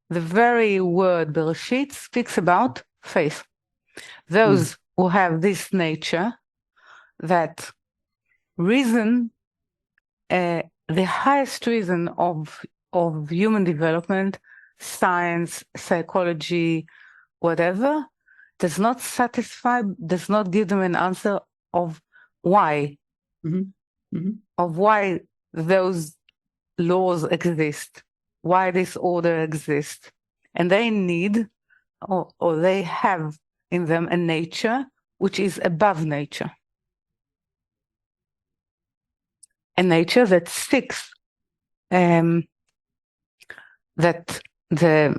the very word Bereshit speaks about faith. Those who have this nature, that reason, the highest reason of human development, science, psychology, whatever, does not satisfy, does not give them an answer of why, of why those laws exist, why this order exists. And they need, or they have in them a nature which is above nature. A nature that seeks that the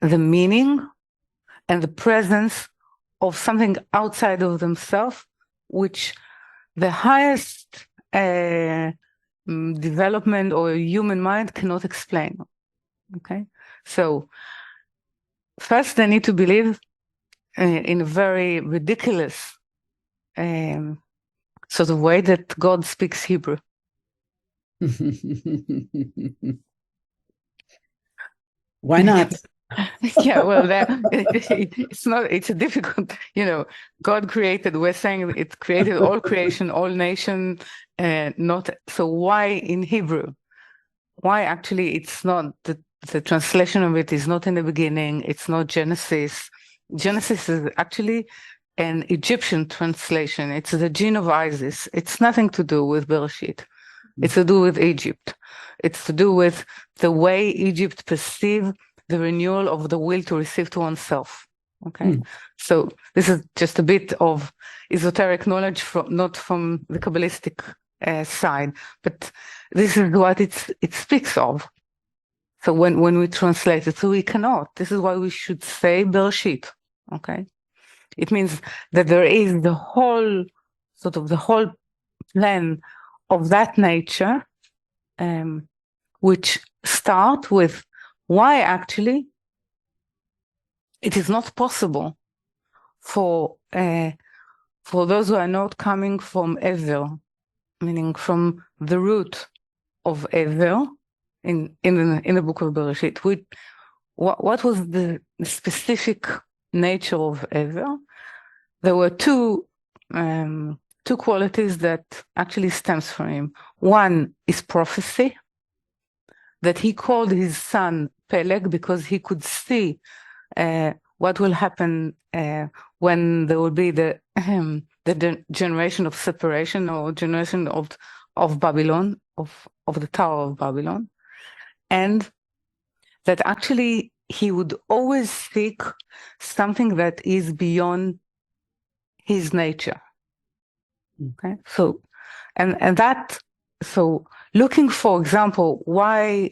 meaning and the presence of something outside of themselves, which the highest development or human mind cannot explain. Okay, so first they need to believe in a very ridiculous sort of way that God speaks Hebrew. Why not? Yeah, well, it's a difficult, God created, we're saying it created all creation, all nation, not, so why in Hebrew? Why actually it's not, the translation of it is not in the beginning, it's not Genesis. Genesis is actually an Egyptian translation. It's the gene of Isis. It's nothing to do with Bereshit. It's to do with Egypt. It's to do with the way Egypt perceived the renewal of the will to receive to oneself. Okay, so this is just a bit of esoteric knowledge, not from the Kabbalistic side, but this is what it speaks of. So when we translate it, so we cannot. This is why we should say Bereshit. Okay, it means that there is the whole plan of that nature, which start with why actually it is not possible for those who are not coming from Ever, meaning from the root of Ever in the book of Bereshit. What was the specific nature of Ever? There were two qualities that actually stems from him. One is prophecy, that he called his son Peleg because he could see what will happen when there will be the generation of separation, or generation of Babylon, of the Tower of Babylon, and that actually he would always seek something that is beyond his nature. Okay, so and that, so looking, for example, why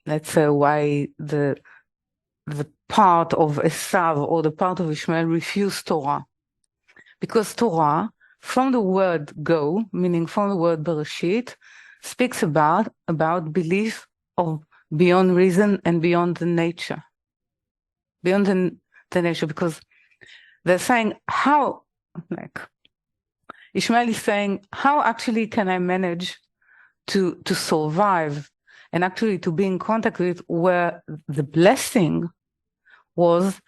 let's say why the part of Esav or the part of Ishmael refused Torah, because Torah, from the word go, meaning from the word Bereshit, speaks about belief of beyond reason and beyond the nature, beyond the nature, because they're saying how, like Ishmael is saying, how actually can I manage to survive and actually to be in contact with where the blessing was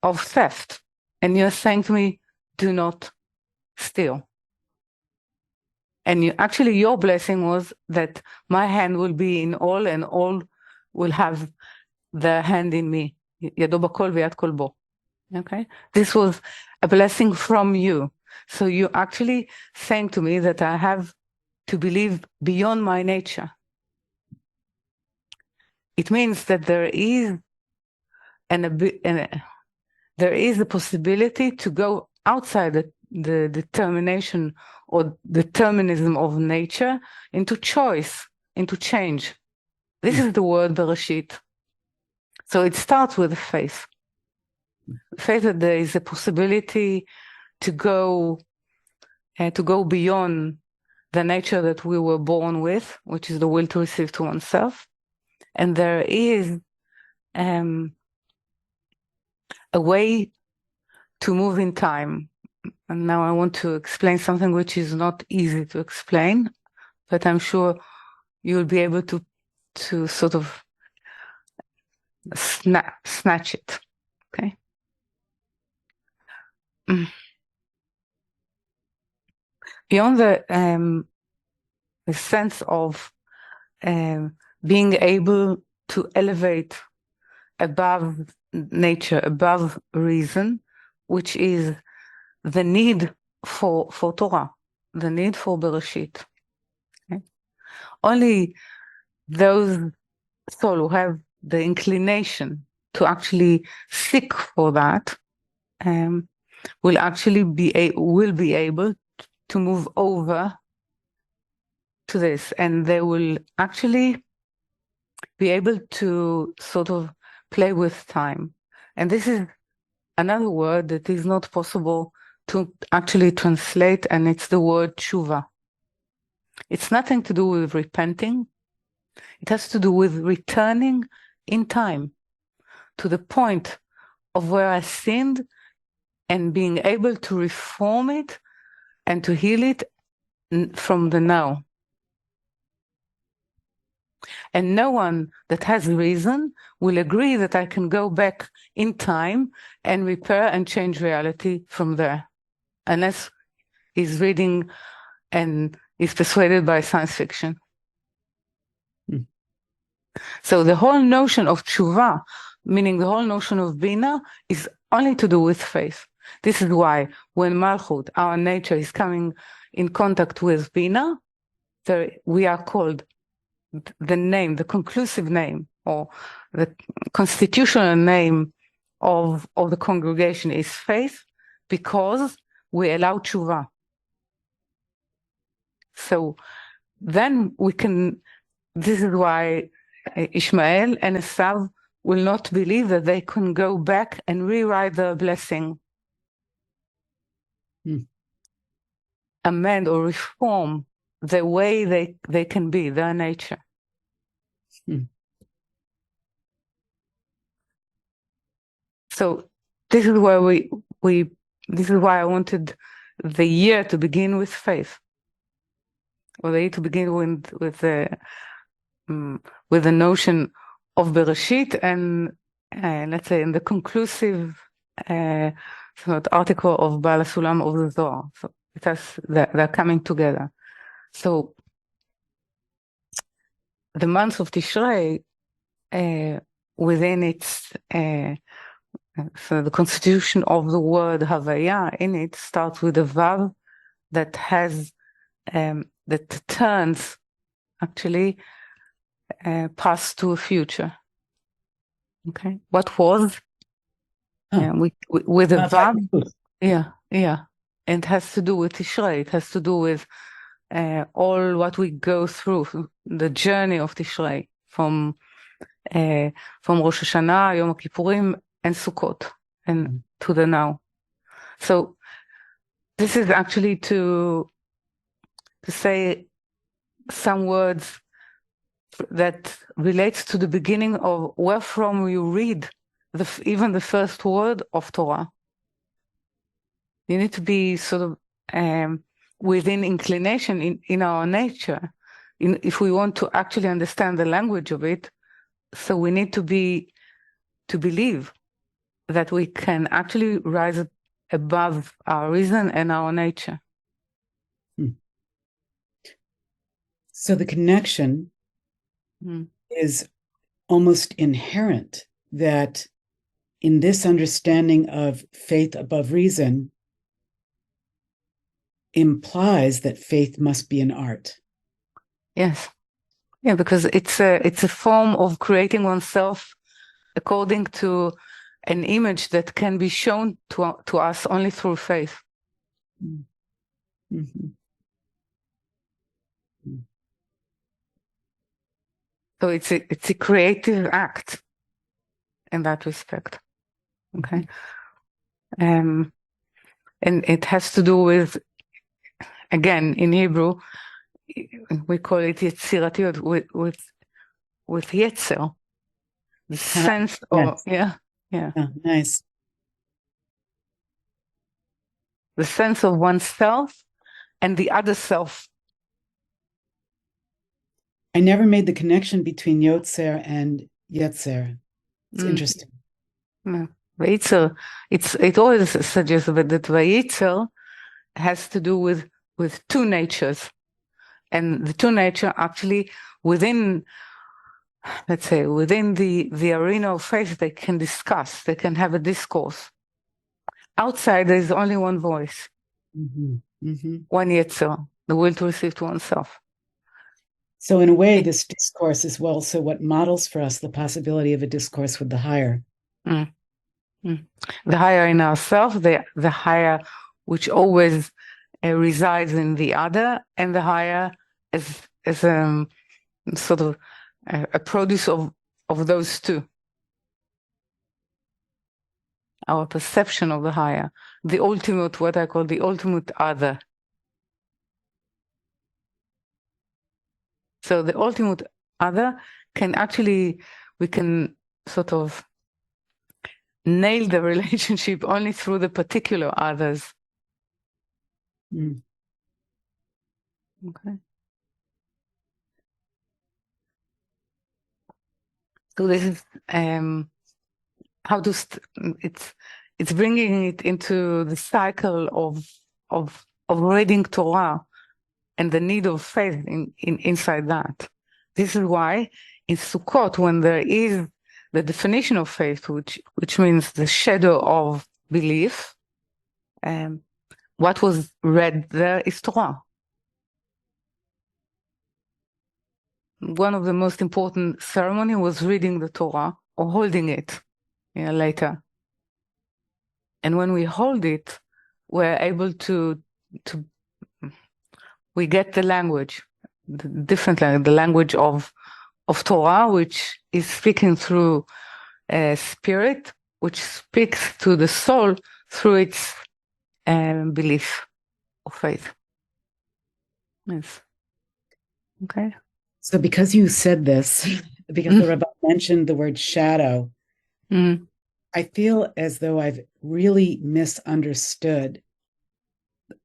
of theft, and you're saying to me, do not steal. And your blessing was that my hand will be in all, and all will have their hand in me. Yado b'kol v'yad kol bo. Okay, this was a blessing from you. So you're actually saying to me that I have to believe beyond my nature. It means that there is there is a possibility to go outside the determination or determinism of nature into choice, into change. This is the word Bereshit. So it starts with faith. Faith that there is a possibility to go beyond the nature that we were born with, which is the will to receive to oneself. And there is a way to move in time. And now I want to explain something which is not easy to explain, but I'm sure you'll be able to sort of snatch it. Okay. Beyond the sense of being able to elevate above nature, above reason, which is the need for Torah, the need for Bereshit. Okay? Only those souls who have the inclination to actually seek for that will actually be able to move over to this, and they will actually be able to sort of play with time. And this is another word that is not possible to actually translate, and it's the word teshuva. It's nothing to do with repenting. It has to do with returning in time to the point of where I sinned and being able to reform it and to heal it from the now. And no one that has reason will agree that I can go back in time and repair and change reality from there, unless he's reading and is persuaded by science fiction. So the whole notion of teshuva, meaning the whole notion of bina, is only to do with faith. This is why when Malchut, our nature, is coming in contact with bina, we are called the name, the conclusive name, or the constitutional name of the congregation is faith, because we allow teshuva. So then we can, this is why Ishmael and Esav will not believe that they can go back and rewrite the blessing, amend or reform the way they can be, their nature. So this is where this is why I wanted the year to begin with faith, or the year to begin with the notion of Bereshit, and let's say in the conclusive article of Baal Sulam of the Zohar. So it has, they're coming together. So the month of Tishrey, within its so the constitution of the word Havaya in it starts with a vav that has that turns actually past to a future. Okay, what was with a vav? Yeah, and it has to do with Tishrey. It has to do with all what we go through, the journey of Tishrey from Rosh Hashanah, Yom Kippurim, and Sukkot, and to the now. So this is actually to say some words that relates to the beginning of where from you read even the first word of Torah. You need to be sort of within inclination in our nature, if we want to actually understand the language of it. So we need to believe that we can actually rise above our reason and our nature. So the connection is almost inherent, that in this understanding of faith above reason implies that faith must be an art. Yes. Yeah, because it's a form of creating oneself according to an image that can be shown to us only through faith. So it's a creative act in that respect. Okay. And it has to do with, again, in Hebrew, we call it Yetziratiut, with Yetzer, the sense of, Nice. The sense of oneself and the other self. I never made the connection between Yotzer and Yetzer. It's interesting. Yeah. Vayitzer, it always suggests that Vayitzer has to do with two natures, and the two nature actually within, let's say, within the arena of faith, they can discuss, they can have a discourse. Outside, there is only one voice, one Yetzer, the will to receive to oneself. So in a way, this discourse is also what models for us the possibility of a discourse with the higher. The higher in ourselves, the higher which always resides in the other, and the higher as sort of a produce of those two. Our perception of the higher, the ultimate, what I call the ultimate other. So the ultimate other can actually, we can sort of nail the relationship only through the particular others. Okay. So this is how to it's bringing it into the cycle of reading Torah and the need of faith inside that. This is why in Sukkot, when there is the definition of faith, which means the shadow of belief, what was read there is Torah. One of the most important ceremony was reading the Torah or holding it later. And when we hold it, we're able to we get the language, the different language, the language of Torah, which is speaking through spirit, which speaks to the soul through its belief or faith. Yes. Okay. So because you said this, because the Rabbi mentioned the word shadow, I feel as though I've really misunderstood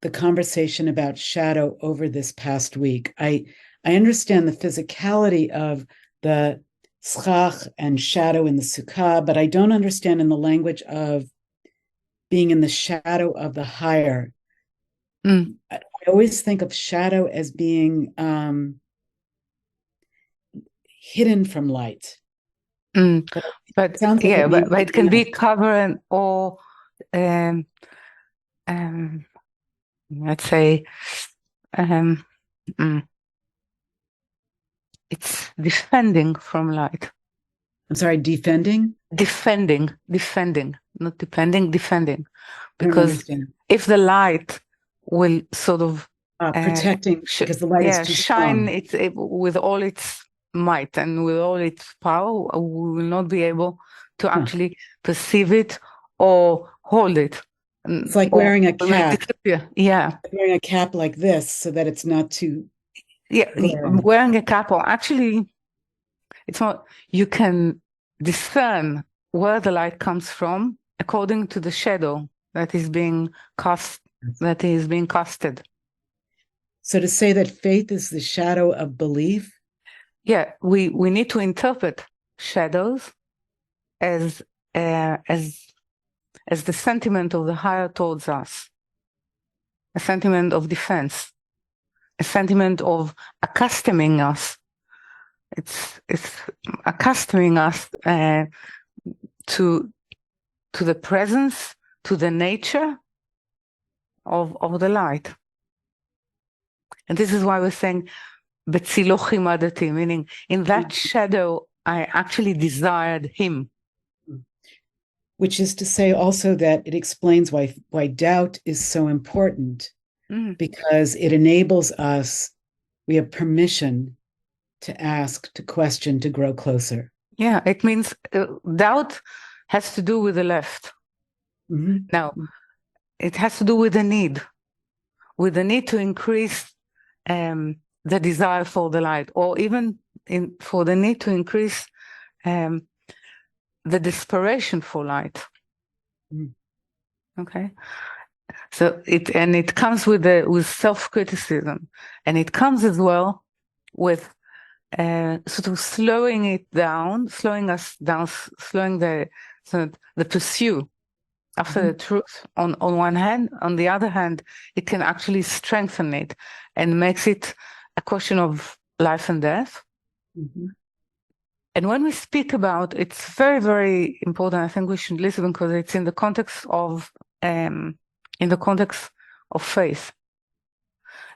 the conversation about shadow over this past week. I understand the physicality of the schach and shadow in the sukkah, but I don't understand in the language of being in the shadow of the higher. I always think of shadow as being hidden from light. But it can be covered or let's say it's defending from light. I'm sorry, defending? Defending, not depending, defending. Because if the light will sort of protecting, because the light is too shine strong. with all its might and with all its power, we will not be able to actually perceive it or hold it. It's like wearing a cap. Yeah. Wearing a cap like this so that it's not too glaring. Wearing a cap, or actually, it's not, you can discern where the light comes from according to the shadow that is being casted. So to say that faith is the shadow of belief? Yeah, we need to interpret shadows as the sentiment of the higher towards us, a sentiment of defense, a sentiment of accustoming us. It's accustoming us to the presence, to the nature of the light. And this is why we're saying Betzilo chimadati, meaning in that shadow I actually desired him. Which is to say also that it explains why doubt is so important, because it enables us, we have permission to ask, to question, to grow closer. Yeah, it means doubt has to do with the left. Now, it has to do with the need to increase the desire for the light, or even for the need to increase the desperation for light. Okay, so it comes with self-criticism, and it comes as well with sort of slowing it down, slowing us down, slowing the pursuit after the truth on one hand. On the other hand, it can actually strengthen it and makes it a question of life and death. And when we speak about, it's very, very important. I think we should listen because it's in the context of faith,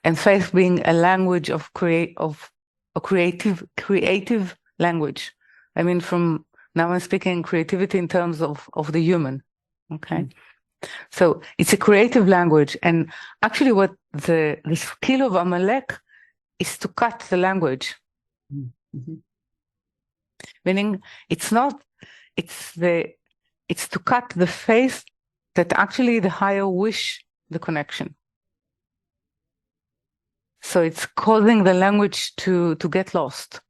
and faith being a language of a creative language. I mean, from now I'm speaking creativity in terms of the human. Okay, so it's a creative language, and actually, what the skill of Amalek is to cut the language. Meaning, it's to cut the faith that actually the higher wish the connection. So it's causing the language to get lost.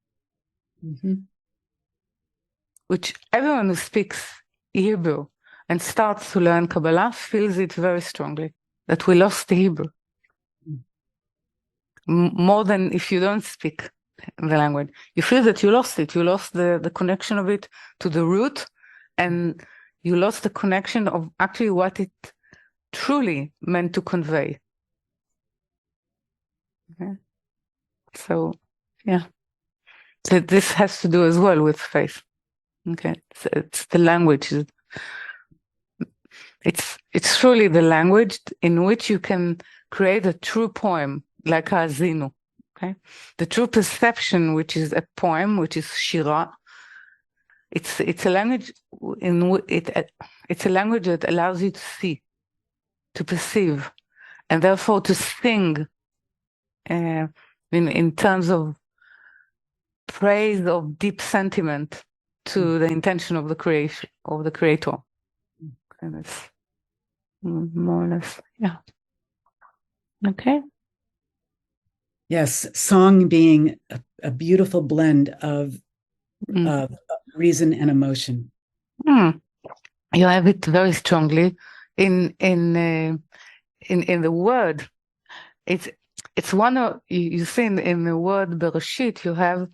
Which everyone who speaks Hebrew and starts to learn Kabbalah feels it very strongly, that we lost the Hebrew. More than if you don't speak the language. You feel that you lost it. You lost the connection of it to the root, and you lost the connection of actually what it truly meant to convey. Okay. So, yeah. So this has to do as well with faith. Okay. So it's the language. It's truly the language in which you can create a true poem, like Ha'azinu. Okay, the true perception, which is a poem, which is shira. It's a language it's a language that allows you to see, to perceive, and therefore to sing. In terms of praise of deep sentiment to the intention of the creation of the creator. And it's more or less, yeah. Okay. Yes, song being a beautiful blend of reason and emotion. You have it very strongly in the word. It's one of you see in the word Bereshit you have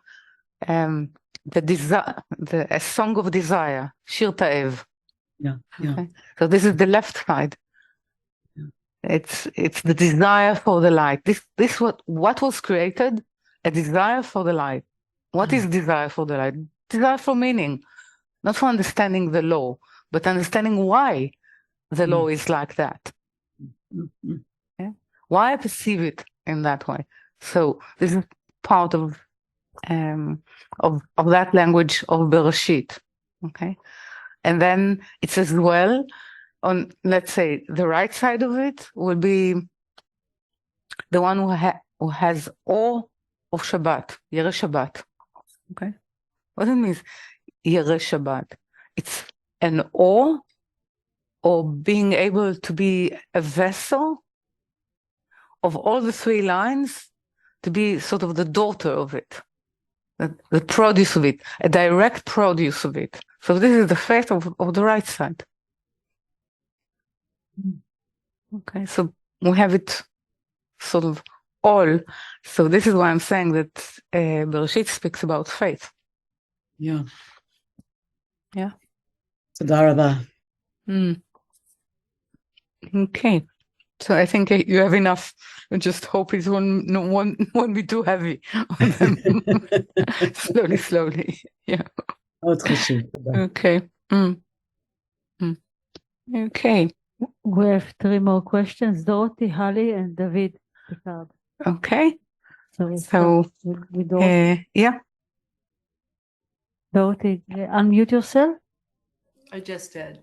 the desire, a song of desire, Shir Ta'ev. Yeah. Okay? So this is the left side. It's the desire for the light. This what was created? A desire for the light. What is desire for the light? Desire for meaning, not for understanding the law, but understanding why the law is like that. Yeah? Why I perceive it in that way. So this is part of that language of Bereshit. Okay, and then it's as well. On, let's say, the right side of it will be the one who has awe of Shabbat, Yireh Shabbat. Okay, what it means, Yireh Shabbat? It's an awe, or being able to be a vessel of all the three lines, to be sort of the daughter of it, the produce of it, a direct produce of it. So this is the faith of the right side. Okay, so we have it sort of all. So this is why I'm saying that Bereshit speaks about faith. Yeah. Yeah. Tadaraba. Okay. So I think you have enough. I just hope it won't be too heavy on them. slowly. Yeah. Okay. Okay. We have 3 more questions. Dorothy, Holly, and David Picard. Okay. So with Dorothy. Yeah. Dorothy, unmute yourself. I just did.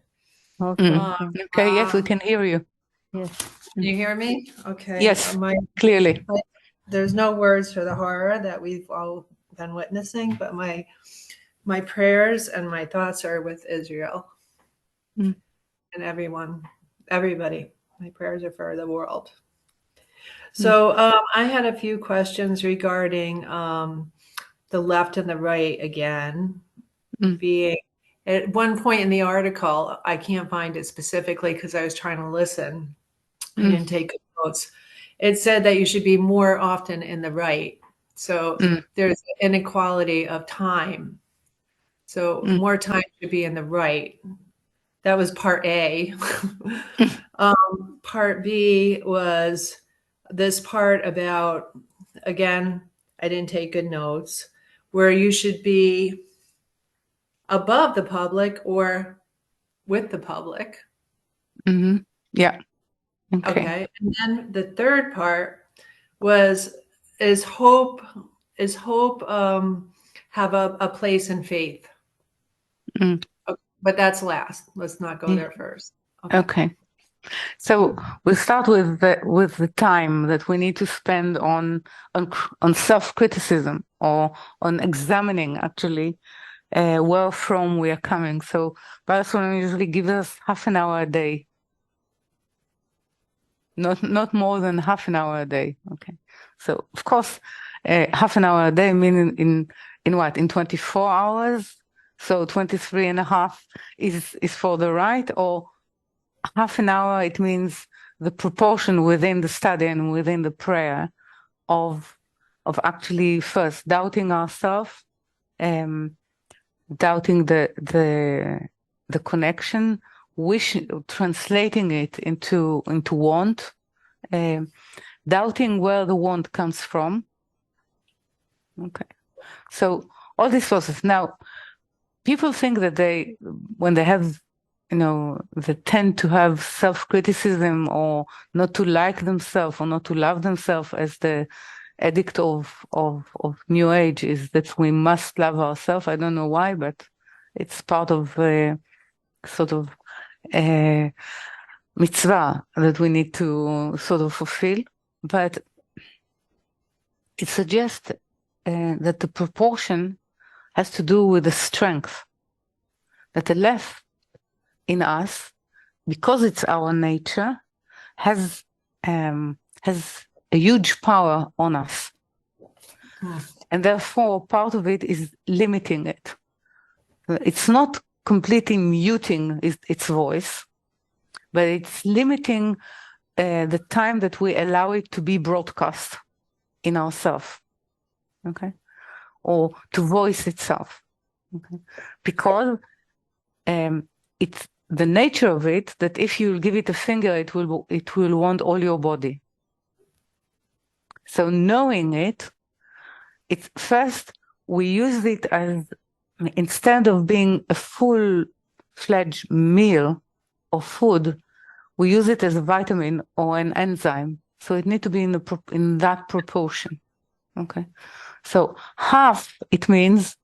Okay. Okay. Yes, we can hear you. Yes. You hear me? Okay. Yes. Clearly. There's no words for the horror that we've all been witnessing, but my prayers and my thoughts are with Israel and everybody. My prayers are for the world. So I had a few questions regarding the left and the right again. Being at one point in the article, I can't find it specifically because I was trying to listen. I didn't take good notes. It said that you should be more often in the right So there's inequality of time. So more time should be in the right. That was part A. Part B was this part about, again, I didn't take good notes, where you should be above the public or with the public. Yeah. Okay. And then the third part was, is hope have a place in faith? Okay, but that's last. Let's not go there first. Okay. So we'll start with the time that we need to spend on self-criticism, or on examining actually where from we are coming. So Barcelona usually gives us half an hour a day. Not more than half an hour a day. Okay. So of course, half an hour a day meaning in what? In 24 hours? So 23 and a half is for the right, or half an hour, it means the proportion within the study and within the prayer of actually first doubting ourselves, doubting the connection, translating it into want, doubting where the want comes from. Okay, so all this process. Now, people think that when they have, they tend to have self-criticism, or not to like themselves, or not to love themselves, as the edict of New Age is that we must love ourselves. I don't know why, but it's part of sort of mitzvah that we need to sort of fulfill. But it suggests that the proportion has to do with the strength, that the left in us, because it's our nature, has a huge power on us. And therefore, part of it is limiting it. It's not completely muting its voice, but it's limiting the time that we allow it to be broadcast in ourselves, okay, or to voice itself, okay, because it's the nature of it that if you give it a finger, it will want all your body. So knowing it, it's first we use it as, instead of being a full-fledged meal or food, we use it as a vitamin or an enzyme. So it needs to be in that proportion. Okay. So half, it means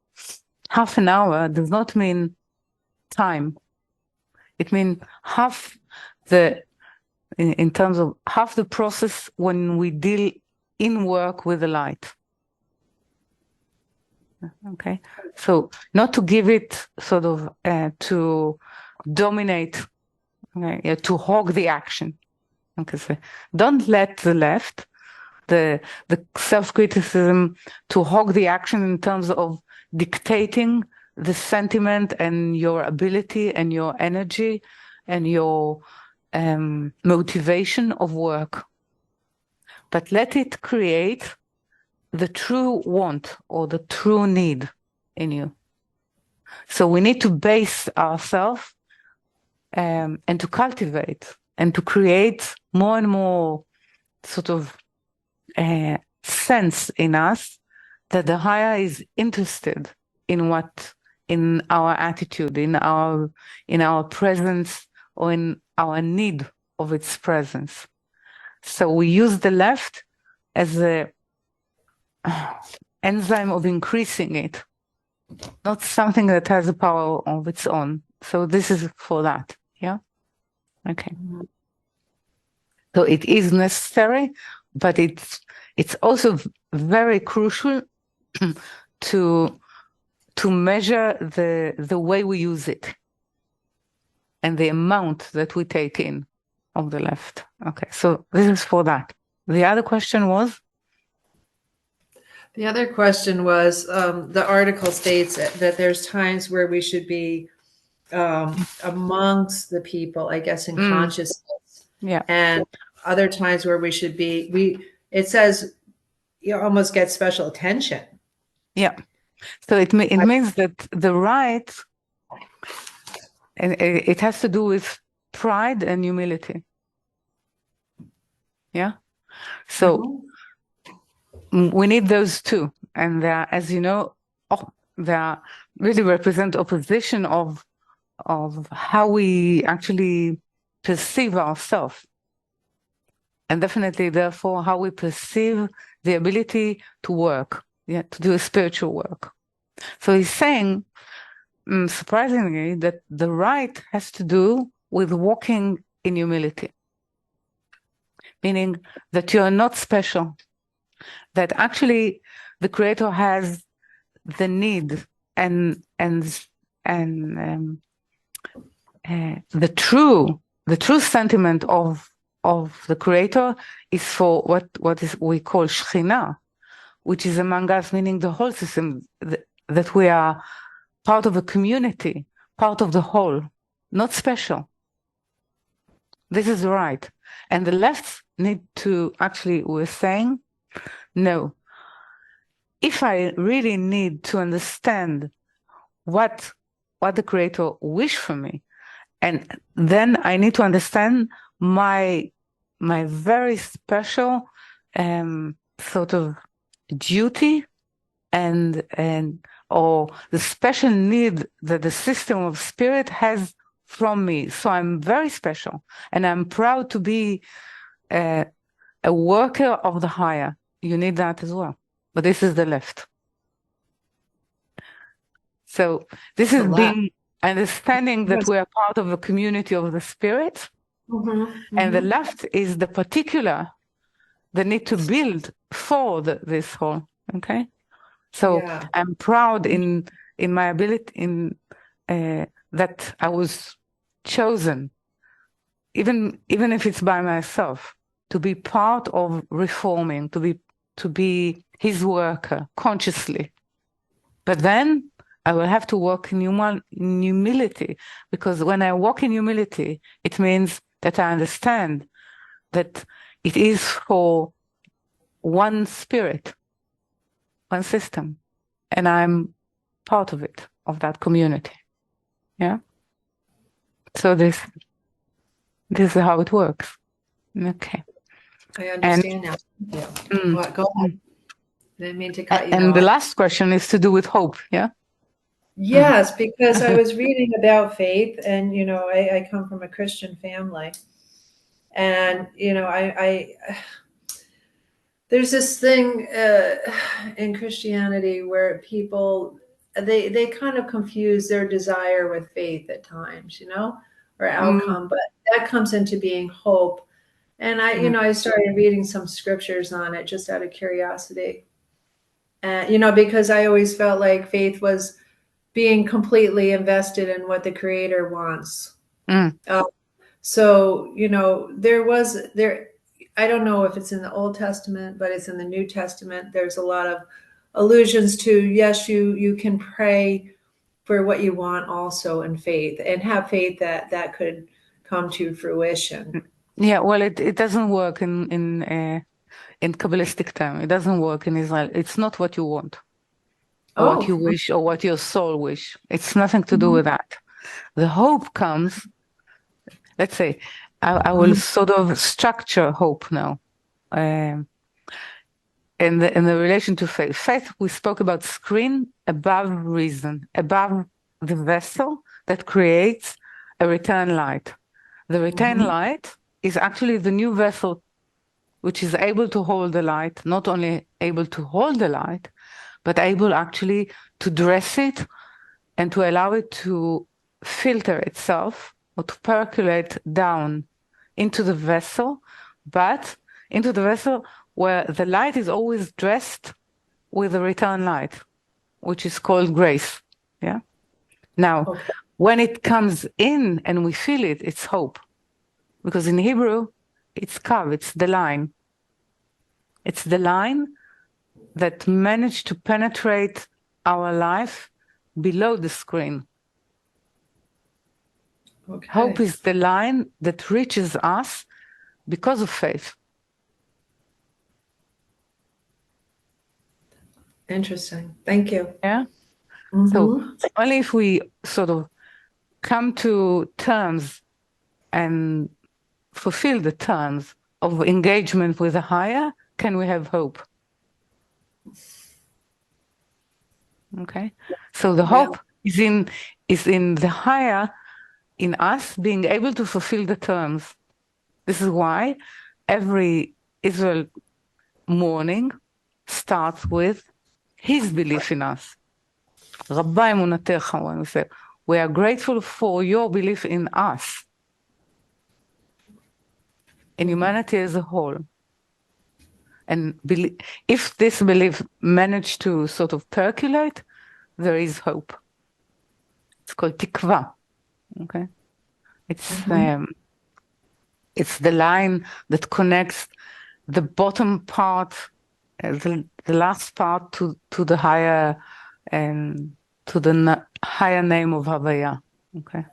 half an hour does not mean time. It means half in terms of half the process when we deal in work with the light. Okay. So not to give it sort of to dominate, okay, to hog the action. Okay. So don't let the left, the self-criticism, to hog the action in terms of dictating the sentiment and your ability and your energy and your motivation of work. But let it create the true want or the true need in you. So we need to base ourselves and to cultivate and to create more and more sort of sense in us that the higher is interested in our attitude, in our presence, or in our need of its presence. So we use the left as a enzyme of increasing it, not something that has a power of its own. So this is for that. Yeah. Okay. So it is necessary, but it's also very crucial to measure the way we use it and the amount that we take in of the left. Okay. So this is for that. The other question was? The other question was, the article states that there's times where we should be amongst the people, I guess, in consciousness. Yeah. And other times where we should be, it says you almost get special attention. Yeah. So it means that the right, and it has to do with pride and humility. Yeah. So we need those two, and as you know, they really represent opposition of how we actually perceive ourselves, and definitely, therefore, how we perceive the ability to work, to do a spiritual work. So he's saying, surprisingly, that the right has to do with walking in humility, meaning that you are not special, that actually the Creator has the need and the true sentiment of the Creator is for what we call Shekhinah, which is among us, meaning the whole system, that we are part of a community, part of the whole, not special. This is right. And the left need to actually, we're saying, no. If I really need to understand what the Creator wished for me, and then I need to understand my very special sort of duty or the special need that the system of spirit has from me. So I'm very special, and I'm proud to be a worker of the higher. You need that as well. But this is the left. So this is being understanding that we are part of a community of the spirit, and the left is the particular, the need to build for this whole. Okay, so I'm proud in my ability that I was chosen, even if it's by myself, to be part of reforming, to be his worker consciously. But then I will have to walk in humility, because when I walk in humility, it means that I understand that it is for one spirit, one system, and I'm part of it, of that community. Yeah. So this is how it works. Okay. I understand now. Yeah. Go ahead. I didn't mean to cut you off. And the last question is to do with hope. Yeah. Yes, because I was reading about faith, and I come from a Christian family, and I there's this thing in Christianity where people they kind of confuse their desire with faith at times, or outcome, but that comes into being hope. And I started reading some scriptures on it just out of curiosity, and because I always felt like faith was being completely invested in what the Creator wants. So there. I don't know if it's in the Old Testament, but it's in the New Testament. There's a lot of allusions to, yes, you can pray for what you want also in faith, and have faith that could come to fruition. Yeah, well, it doesn't work in Kabbalistic time. It doesn't work in Israel. It's not what you want, or what you wish, or what your soul wish. It's nothing to do with that. The hope comes, let's say, I will sort of structure hope now. In the relation to faith. Faith, we spoke about screen above reason, above the vessel that creates a return light. The return light is actually the new vessel which is able to hold the light, not only able to hold the light, but able actually to dress it and to allow it to filter itself or to percolate down into the vessel, but into the vessel where the light is always dressed with a return light, which is called grace. Yeah. Now, when it comes in and we feel it, it's hope. Because in Hebrew, it's kav, it's the line. It's the line that managed to penetrate our life below the screen. Hope is the line that reaches us because of faith. Interesting. Thank you. Yeah. Mm-hmm. So only if we sort of come to terms and fulfill the terms of engagement with the higher can we have hope. Okay. So the hope is in the higher, in us being able to fulfill the terms. This is why every Israel morning starts with his belief in us. Rabba emunatecha, when we say, we are grateful for your belief in us, in humanity as a whole. And if this belief managed to sort of percolate, there is hope. It's called tikva. Okay, it's the line that connects the bottom part, the last part to the higher, to the higher name of Havaya. Okay.